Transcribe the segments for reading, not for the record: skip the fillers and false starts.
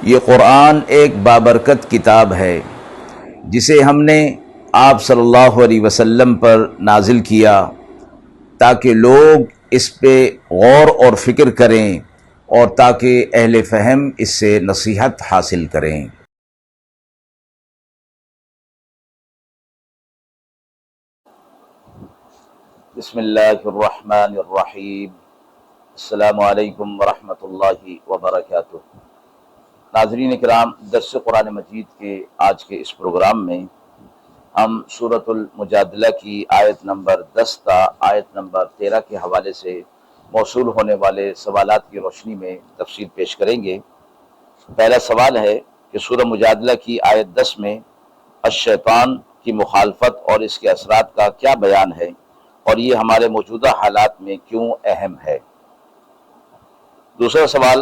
یہ قرآن ایک بابرکت کتاب ہے جسے ہم نے آپ صلی اللہ علیہ وسلم پر نازل کیا تاکہ لوگ اس پہ غور اور فکر کریں اور تاکہ اہل فہم اس سے نصیحت حاصل کریں۔ بسم اللہ الرحمن الرحیم۔ السلام علیکم ورحمۃ اللہ وبرکاتہ۔ ناظرین کرام، درس قرآن مجید کے آج کے اس پروگرام میں ہم سورۃ المجادلہ کی آیت نمبر 10 تا آیت نمبر 13 کے حوالے سے موصول ہونے والے سوالات کی روشنی میں تفصیل پیش کریں گے۔ پہلا سوال ہے کہ سورہ مجادلہ کی آیت 10 میں الشیطان کی مخالفت اور اس کے اثرات کا کیا بیان ہے اور یہ ہمارے موجودہ حالات میں کیوں اہم ہے۔ دوسرا سوال،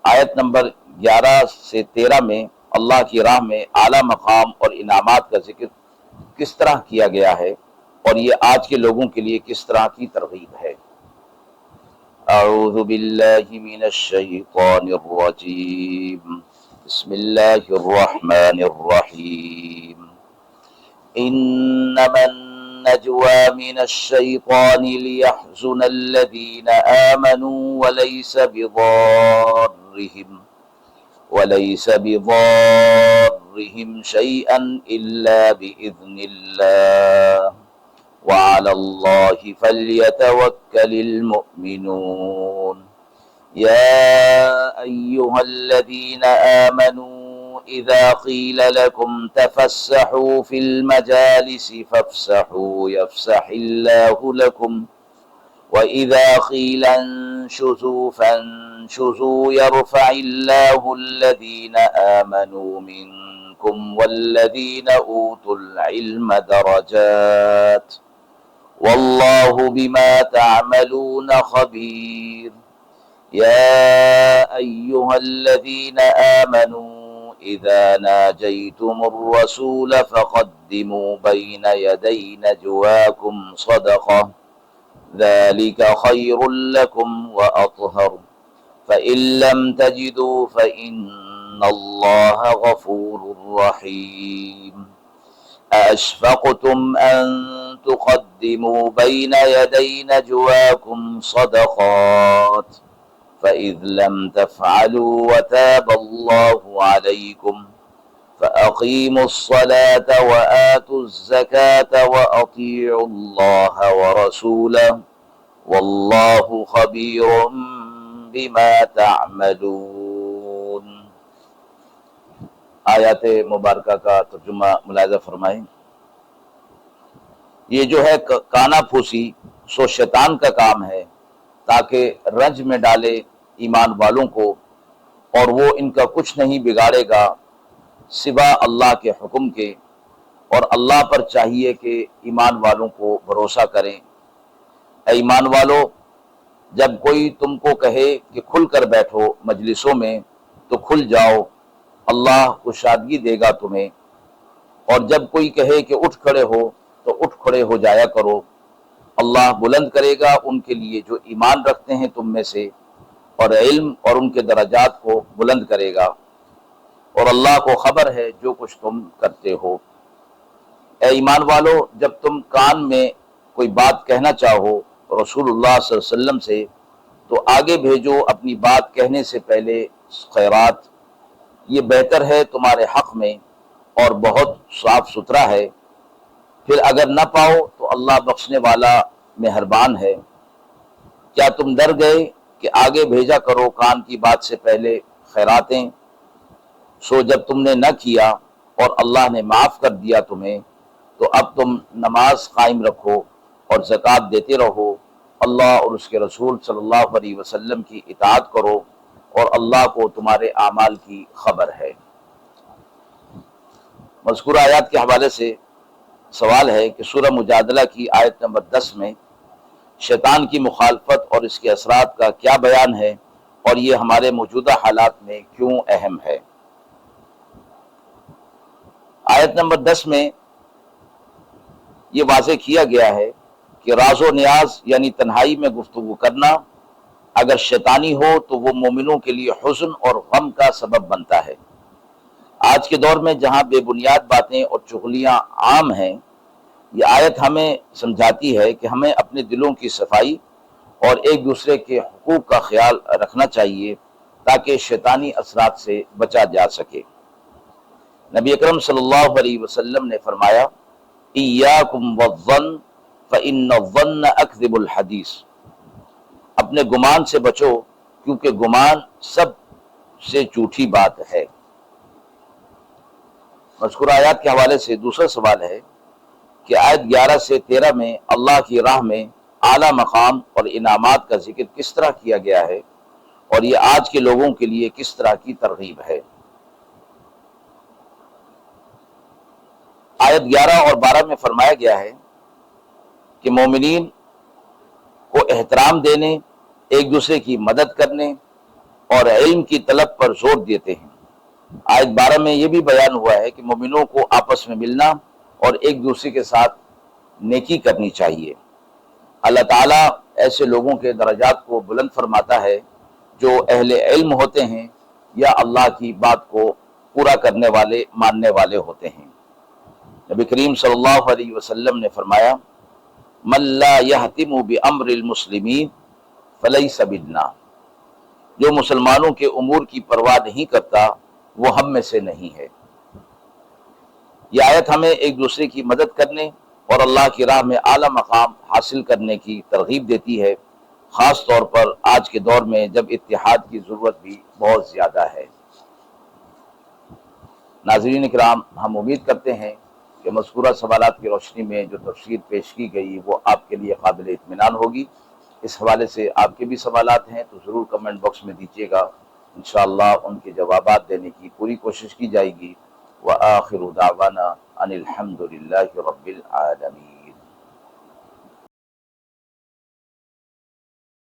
آیت نمبر 11 سے 13 میں اللہ کی راہ میں اعلیٰ مقام اور انعامات کا ذکر کس طرح کیا گیا ہے اور یہ آج کے لوگوں کے لیے کس طرح کی ترغیب ہے۔ اعوذ باللہ من الشیطان الرجیم، بسم اللہ الرحمن الرحیم۔ انما النجوى من الشيطان ليحزن الذين آمنوا وليس بضارهم شيئا إلا بإذن الله وعلى الله فليتوكل المؤمنون يا أيها الذين آمنوا إذا قيل لكم تفسحوا في المجالس فافسحوا يفسح الله لكم وإذا قيل انشزوا فانشزوا يرفع الله الذين آمنوا منكم والذين أوتوا العلم درجات والله بما تعملون خبير يا أيها الذين آمنوا إذا ناجيتم الرسول فقدموا بين يدي نجواكم صدقة ذلك خير لكم وأطهر فإن لم تجدوا فإن الله غفور رحيم أأشفقتم أن تقدموا بين يدي نجواكم صدقات فإذ لم تفعلوا وتاب الله عليكم فأقيموا الصلاة وآتوا الزكاة وأطيعوا الله ورسوله والله خبير بما تعملون۔ آیات مبارکہ کا ترجمہ ملاحظہ فرمائیں۔ یہ جو ہے کانا پھوسی سو شیطان کا کام ہے تاکہ رنج میں ڈالے ایمان والوں کو، اور وہ ان کا کچھ نہیں بگاڑے گا سوا اللہ کے حکم کے، اور اللہ پر چاہیے کہ ایمان والوں کو بھروسہ کریں۔ اے ایمان والو، جب کوئی تم کو کہے کہ کھل کر بیٹھو مجلسوں میں تو کھل جاؤ، اللہ کشادگی دے گا تمہیں، اور جب کوئی کہے کہ اٹھ کھڑے ہو تو اٹھ کھڑے ہو جایا کرو، اللہ بلند کرے گا ان کے لیے جو ایمان رکھتے ہیں تم میں سے، اور علم اور ان کے درجات کو بلند کرے گا، اور اللہ کو خبر ہے جو کچھ تم کرتے ہو۔ اے ایمان والو، جب تم کان میں کوئی بات کہنا چاہو رسول اللہ صلی اللہ علیہ وسلم سے تو آگے بھیجو اپنی بات کہنے سے پہلے خیرات، یہ بہتر ہے تمہارے حق میں اور بہت صاف ستھرا ہے۔ پھر اگر نہ پاؤ تو اللہ بخشنے والا مہربان ہے۔ کیا تم ڈر گئے کہ آگے بھیجا کرو کان کی بات سے پہلے خیراتیں؟ سو جب تم نے نہ کیا اور اللہ نے معاف کر دیا تمہیں، تو اب تم نماز قائم رکھو اور زکوٰۃ دیتے رہو، اللہ اور اس کے رسول صلی اللہ علیہ وسلم کی اطاعت کرو، اور اللہ کو تمہارے اعمال کی خبر ہے۔ مذکورہ آیات کے حوالے سے سوال ہے کہ سورہ مجادلہ کی آیت نمبر 10 میں شیطان کی مخالفت اور اس کے اثرات کا کیا بیان ہے اور یہ ہمارے موجودہ حالات میں کیوں اہم ہے۔ آیت نمبر 10 میں یہ واضح کیا گیا ہے کہ راز و نیاز یعنی تنہائی میں گفتگو کرنا اگر شیطانی ہو تو وہ مومنوں کے لیے حزن اور غم کا سبب بنتا ہے۔ آج کے دور میں جہاں بے بنیاد باتیں اور چغلیاں عام ہیں، یہ آیت ہمیں سمجھاتی ہے کہ ہمیں اپنے دلوں کی صفائی اور ایک دوسرے کے حقوق کا خیال رکھنا چاہیے تاکہ شیطانی اثرات سے بچا جا سکے۔ نبی اکرم صلی اللہ علیہ وسلم نے فرمایا، ایاکم والظن فإن الظن اکذب الحدیث، اپنے گمان سے بچو کیونکہ گمان سب سے جھوٹی بات ہے۔ مذکورہ آیات کے حوالے سے دوسرا سوال ہے کہ آیت 11 سے 13 میں اللہ کی راہ میں اعلیٰ مقام اور انعامات کا ذکر کس طرح کیا گیا ہے اور یہ آج کے لوگوں کے لیے کس طرح کی ترغیب ہے۔ آیت 11 اور 12 میں فرمایا گیا ہے کہ مومنین کو احترام دینے، ایک دوسرے کی مدد کرنے اور علم کی طلب پر زور دیتے ہیں۔ آیت 12 میں یہ بھی بیان ہوا ہے کہ مومنوں کو آپس میں ملنا اور ایک دوسرے کے ساتھ نیکی کرنی چاہیے۔ اللہ تعالیٰ ایسے لوگوں کے درجات کو بلند فرماتا ہے جو اہل علم ہوتے ہیں یا اللہ کی بات کو پورا کرنے والے، ماننے والے ہوتے ہیں۔ نبی کریم صلی اللہ علیہ وسلم نے فرمایا، من لا یہتم بامر المسلمین فلیس منا، جو مسلمانوں کے امور کی پرواہ نہیں کرتا وہ ہم میں سے نہیں ہے۔ یہ آیت ہمیں ایک دوسرے کی مدد کرنے اور اللہ کی راہ میں اعلیٰ مقام حاصل کرنے کی ترغیب دیتی ہے، خاص طور پر آج کے دور میں جب اتحاد کی ضرورت بھی بہت زیادہ ہے۔ ناظرین اکرام، ہم امید کرتے ہیں کہ مذکورہ سوالات کی روشنی میں جو تفسیر پیش کی گئی وہ آپ کے لیے قابل اطمینان ہوگی۔ اس حوالے سے آپ کے بھی سوالات ہیں تو ضرور کمنٹ باکس میں دیجیے گا، انشاءاللہ ان کے جوابات دینے کی پوری کوشش کی جائے گی۔ وآخر دعوانا ان الحمد للہ رب العالمین۔